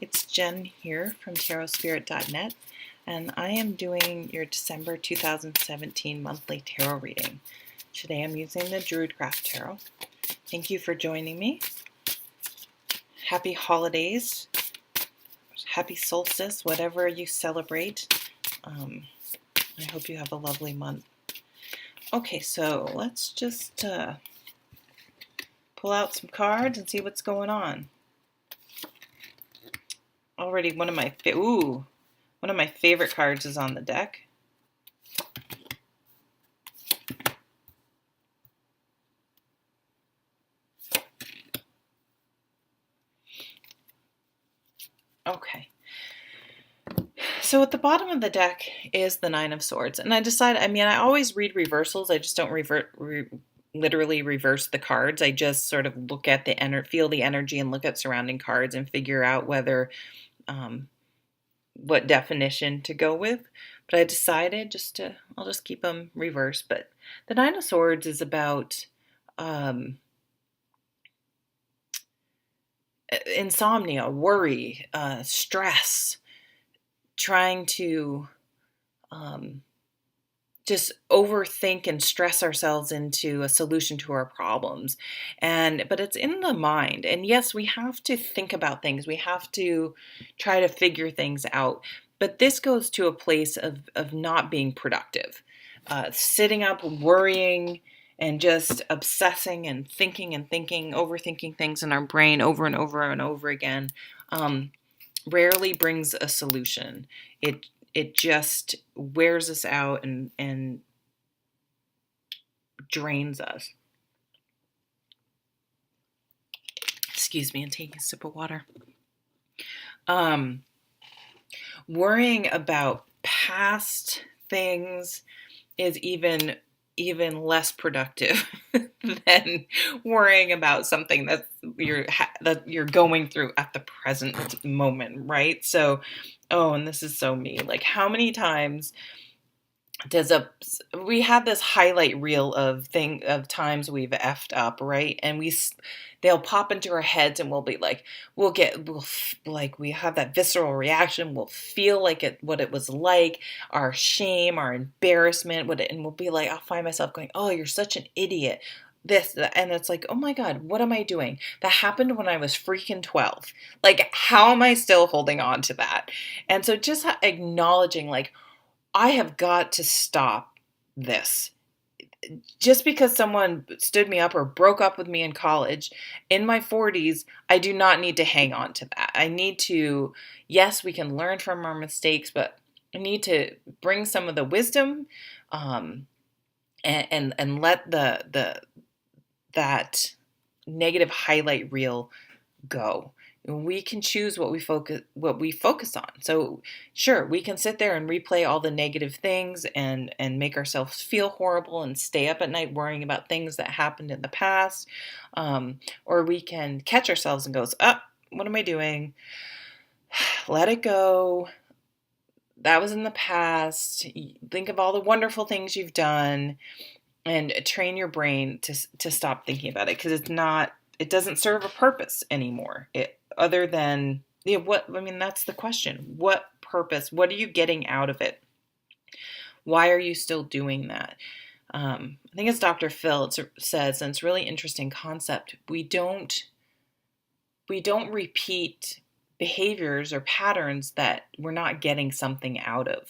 It's Jen here from tarotspirit.net, and I am doing your December 2017 monthly tarot reading. Today I'm using the Druid Craft Tarot. Thank you for joining me. Happy holidays, happy solstice, whatever you celebrate. I hope you have a lovely month. Okay, so let's just pull out some cards and see what's going on. Already one of my favorite cards is on the deck. Okay. So at the bottom of the deck is the Nine of Swords. And I always read reversals. I just don't literally reverse the cards. I just sort of look at feel the energy and look at surrounding cards and figure out whether, what definition to go with. But I decided I'll just keep them reversed. But the Nine of Swords is about insomnia, worry, stress, trying to just overthink and stress ourselves into a solution to our problems. But it's in the mind. And yes, we have to think about things. We have to try to figure things out. But this goes to a place of not being productive. Sitting up, worrying, and just obsessing and thinking, overthinking things in our brain over and over and over again, rarely brings a solution. It just wears us out and drains us. Excuse me, and taking a sip of water. Worrying about past things is even less productive than worrying about something that you're going through at the present moment, right? So, and this is so me. Like, how many times we have this highlight reel of times we've effed up, right? And they'll pop into our heads, and we'll be like, we have that visceral reaction. We'll feel what it was like, our shame, our embarrassment, and we'll be like, I'll find myself going, oh, you're such an idiot. And it's like, oh my God, what am I doing? That happened when I was freaking 12. Like, how am I still holding on to that? And so just acknowledging, like, I have got to stop this. Just because someone stood me up or broke up with me in college, in my 40s, I do not need to hang on to that. I need to, yes, we can learn from our mistakes, but I need to bring some of the wisdom and let that negative highlight reel go. We can choose what we focus on. So sure, we can sit there and replay all the negative things and make ourselves feel horrible and stay up at night worrying about things that happened in the past. Or we can catch ourselves and go, what am I doing? Let it go. That was in the past. Think of all the wonderful things you've done and train your brain to stop thinking about it, because it doesn't serve a purpose anymore. Other than, that's the question. What purpose? What are you getting out of it? Why are you still doing that? I think as Dr. Phil says, and it's a really interesting concept, we don't repeat behaviors or patterns that we're not getting something out of.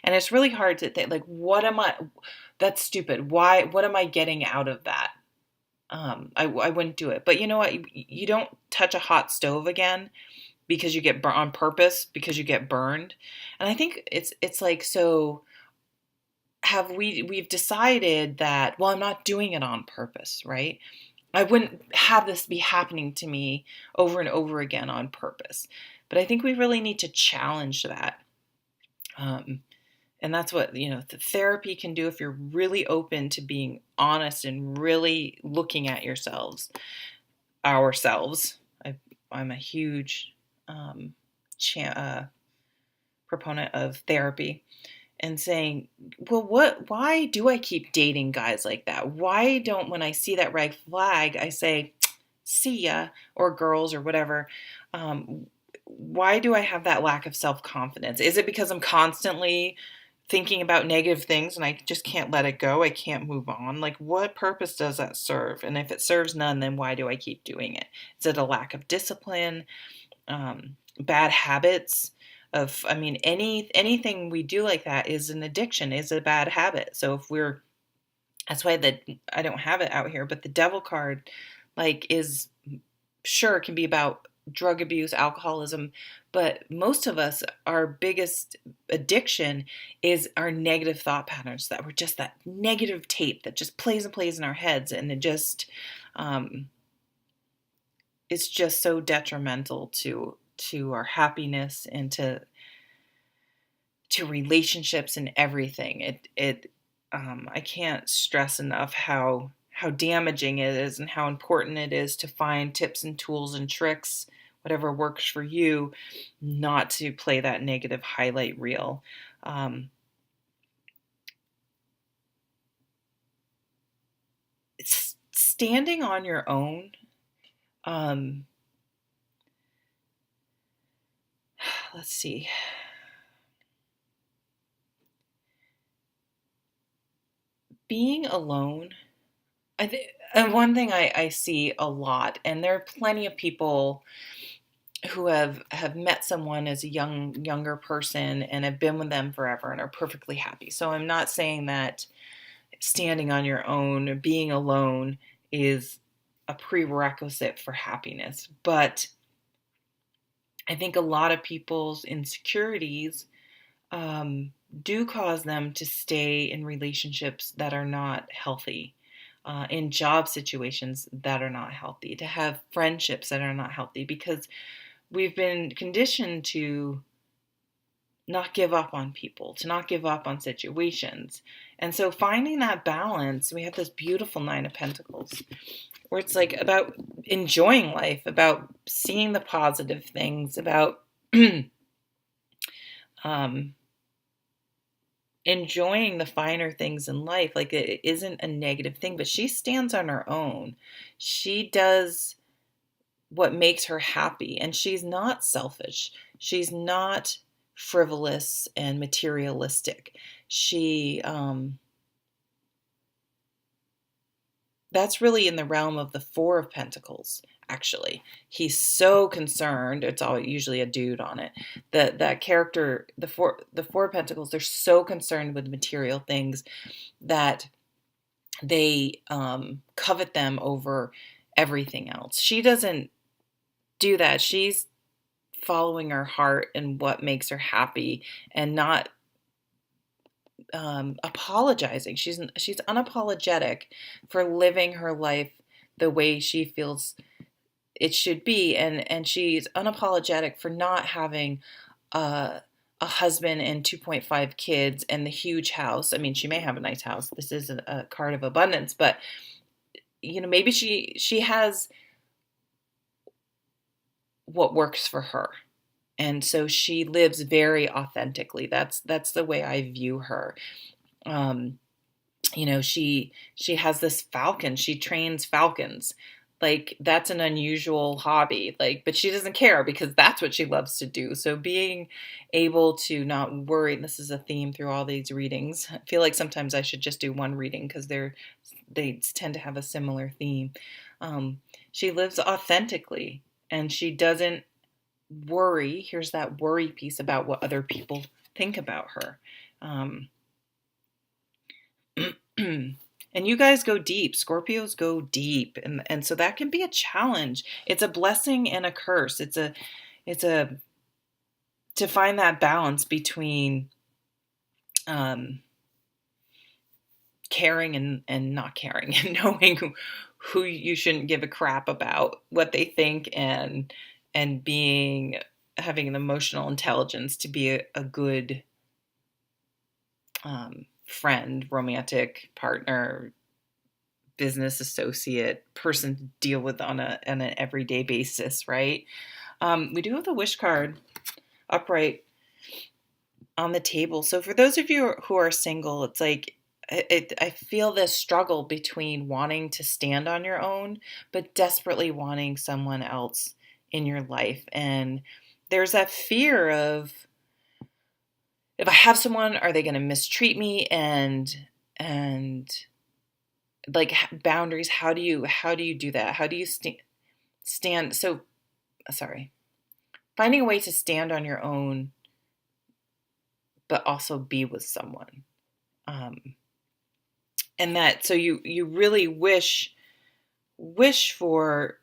And it's really hard to think, like, that's stupid. Why, what am I getting out of that? I wouldn't do it. But you know what? You don't touch a hot stove again because you get on purpose, because you get burned. And I think it's like, so we've decided that, well, I'm not doing it on purpose, right? I wouldn't have this be happening to me over and over again on purpose. But I think we really need to challenge that. And that's what, the therapy can do if you're really open to being honest and really looking at ourselves. I'm a huge proponent of therapy, and saying, well, why do I keep dating guys like that? Why don't, when I see that red flag, I say, see ya, or girls or whatever, why do I have that lack of self-confidence? Is it because I'm constantly thinking about negative things and I just can't let it go? I can't move on. Like, what purpose does that serve? And if it serves none, then why do I keep doing it? Is it a lack of discipline, bad habits? I mean, anything we do like that is an addiction, is a bad habit. So if we're, that's why I don't have it out here, but the devil card, like, is sure can be about drug abuse, alcoholism, but most of us, our biggest addiction is our negative thought patterns, that we're just that negative tape that just plays and plays in our heads, and it just it's just so detrimental to our happiness and to relationships and everything. It I can't stress enough how damaging it is and how important it is to find tips and tools and tricks, whatever works for you, not to play that negative highlight reel. It's standing on your own. Um, let's see. Being alone, I think, and one thing I see a lot, and there are plenty of people who have met someone as a younger person and have been with them forever and are perfectly happy. So I'm not saying that standing on your own or being alone is a prerequisite for happiness, but I think a lot of people's insecurities do cause them to stay in relationships that are not healthy, in job situations that are not healthy, to have friendships that are not healthy, because we've been conditioned to not give up on people, to not give up on situations. And so finding that balance, we have this beautiful Nine of Pentacles where it's like about enjoying life, about seeing the positive things, about um, enjoying the finer things in life. Like, it isn't a negative thing, but she stands on her own. She does what makes her happy, and she's not selfish. She's not frivolous and materialistic. She That's really in the realm of the Four of Pentacles, actually. He's so concerned, it's all usually a dude on it. That character, the Four of Pentacles, they're so concerned with material things that they covet them over everything else. She doesn't do that. She's following her heart and what makes her happy, and not apologizing. She's unapologetic for living her life the way she feels it should be, and she's unapologetic for not having a husband and 2.5 kids and the huge house. I mean, she may have a nice house. This is a card of abundance, but maybe she has what works for her. And so she lives very authentically. That's the way I view her. Um, she has this falcon. She trains falcons. Like, that's an unusual hobby. Like, but she doesn't care because that's what she loves to do. So being able to not worry, and this is a theme through all these readings. I feel like sometimes I should just do one reading because they tend to have a similar theme. She lives authentically, and she doesn't worry. Here's that worry piece about what other people think about her. And you guys go deep. Scorpios go deep, and so that can be a challenge. It's a blessing and a curse. It's a to find that balance between caring and not caring, and knowing who you shouldn't give a crap about what they think, and having an emotional intelligence to be a good friend, romantic partner, business associate, person to deal with on an everyday basis, right? We do have the wish card upright on the table. So for those of you who are single, it's like, I feel this struggle between wanting to stand on your own, but desperately wanting someone else in your life. And there's that fear of, if I have someone, are they going to mistreat me? And like boundaries, how do you do that? How do you stand? So sorry, finding a way to stand on your own, but also be with someone. Um, and that, so you really wish for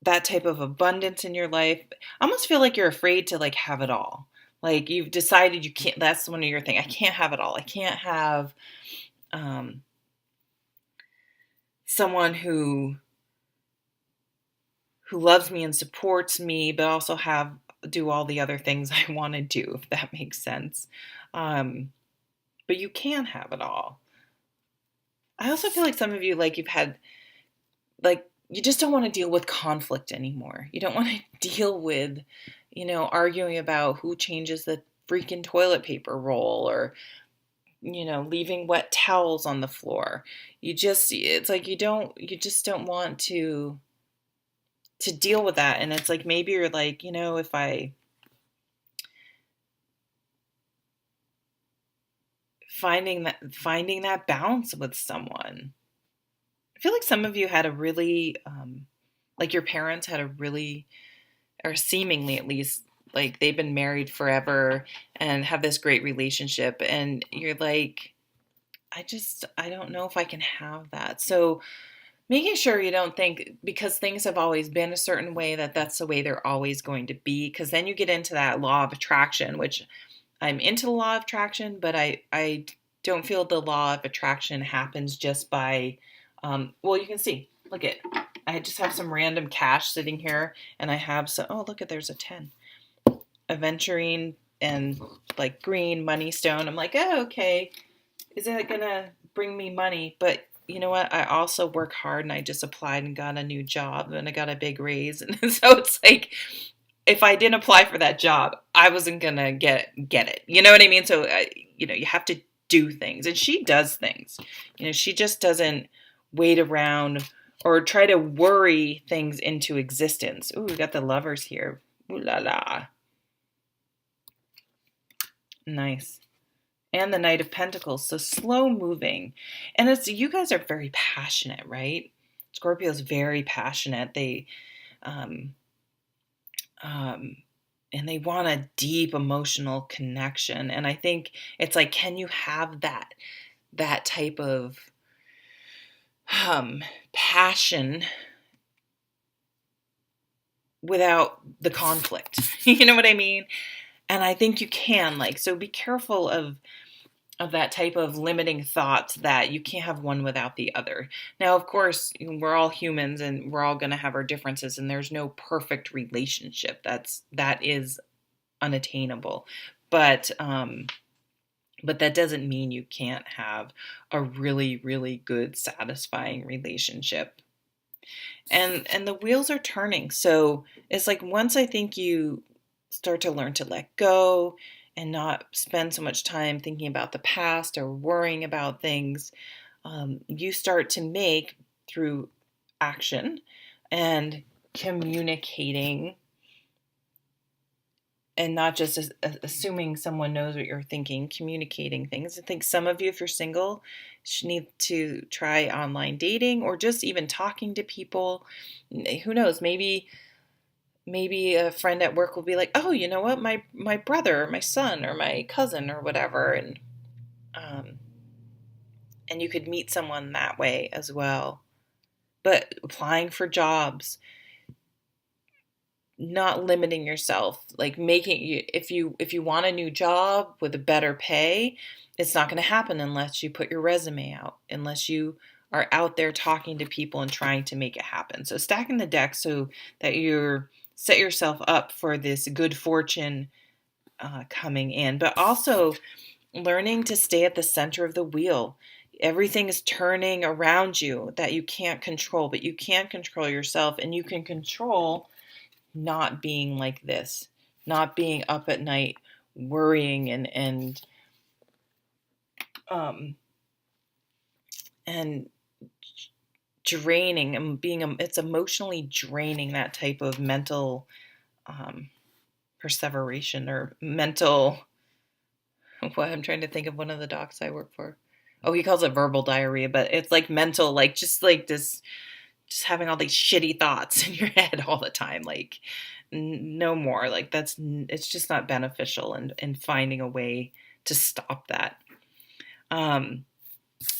that type of abundance in your life. I almost feel like you're afraid to like have it all. Like you've decided you can't, that's one of your things. I can't have it all. I can't have um, someone who loves me and supports me, but also do all the other things I want to do, if that makes sense. But you can have it all. I also feel like some of you, like you've had, like, you just don't want to deal with conflict anymore. You don't want to deal with, arguing about who changes the freaking toilet paper roll, or, leaving wet towels on the floor. It's like you just don't want to deal with that. And it's like, maybe you're like, if I finding that balance with someone. I feel like some of you had a really, like your parents had a really, or seemingly at least, like they've been married forever and have this great relationship. And you're like, I don't know if I can have that. So making sure you don't think because things have always been a certain way that that's the way they're always going to be. Because then you get into that law of attraction, which I'm into the law of attraction, but I don't feel the law of attraction happens just by, well, you can see, look at, I just have some random cash sitting here, and I have some, oh, look at, there's a 10, aventurine and like green money stone. I'm like, oh, okay, is that gonna bring me money? But you know what? I also work hard, and I just applied and got a new job, and I got a big raise. And so it's like, if I didn't apply for that job, I wasn't gonna get it. You know what I mean? So, you have to do things, and she does things. She just doesn't wait around or try to worry things into existence. Ooh, we got the lovers here. Ooh la la, nice. And the Knight of Pentacles, so slow moving, and it's, you guys are very passionate, right? Scorpio's very passionate. They, um, um, and they want a deep emotional connection. And I think it's like, can you have that type of passion without the conflict? You know what I mean? And I think you can, like, so be careful of that type of limiting thoughts that you can't have one without the other. Now, of course, we're all humans and we're all going to have our differences, and there's no perfect relationship. That is unattainable. But that doesn't mean you can't have a really, really good, satisfying relationship. And the wheels are turning. So it's like, once I think you start to learn to let go and not spend so much time thinking about the past or worrying about things, you start to make, through action and communicating, and not just assuming someone knows what you're thinking, communicating things. I think some of you, if you're single, should need to try online dating, or just even talking to people. Who knows? Maybe a friend at work will be like, oh, you know what? My brother, or my son, or my cousin, or whatever. Um, and you could meet someone that way as well. But applying for jobs, not limiting yourself, like making you, if you want a new job with a better pay, it's not going to happen unless you put your resume out, unless you are out there talking to people and trying to make it happen. So stacking the deck so that you're set yourself up for this good fortune coming in, but also learning to stay at the center of the wheel. Everything is turning around you that you can't control, but you can control yourself, and you can control not being like this, not being up at night worrying um and draining, and it's emotionally draining, that type of mental perseveration or mental. What I'm trying to think of one of the docs I work for. Oh, he calls it verbal diarrhea, but it's like mental, like just like this, just having all these shitty thoughts in your head all the time. Like, no more. Like it's just not beneficial, and finding a way to stop that. Um,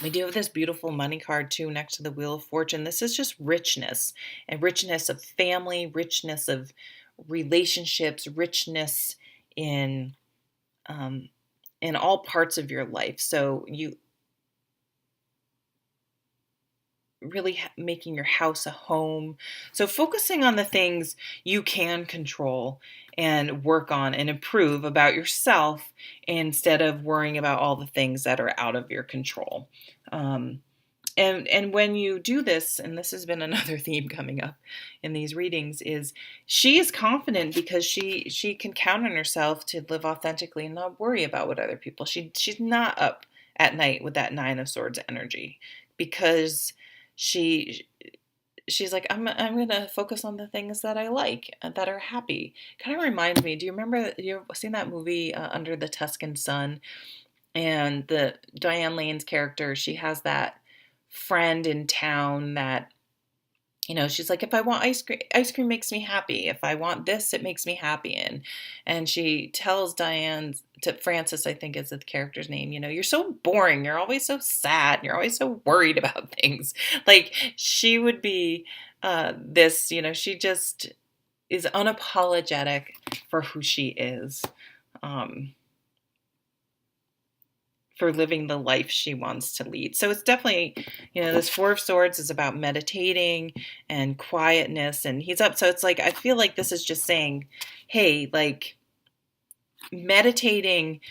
we do have this beautiful money card too next to the Wheel of Fortune. This is just richness, and richness of family, richness of relationships, richness in um, in all parts of your life. So you really making your house a home. So focusing on the things you can control and work on and improve about yourself instead of worrying about all the things that are out of your control. Um, and when you do this, and this has been another theme coming up in these readings, is she is confident because she can count on herself to live authentically and not worry about what other people. She's not up at night with that Nine of Swords energy, because she she's like, I'm gonna focus on the things that I like, that are happy. Kind of reminds me. Do you remember, you've seen that movie, Under the Tuscan Sun? And the Diane Lane's character, she has that friend in town that, she's like, if I want ice cream makes me happy. If I want this, it makes me happy. And she tells Diane, to Frances, I think is the character's name, you're so boring. You're always so sad. You're always so worried about things. Like, she would be this, she just is unapologetic for who she is. For living the life she wants to lead. So it's definitely, this Four of Swords is about meditating and quietness, and he's up. So it's like, I feel like this is just saying, hey, like, meditating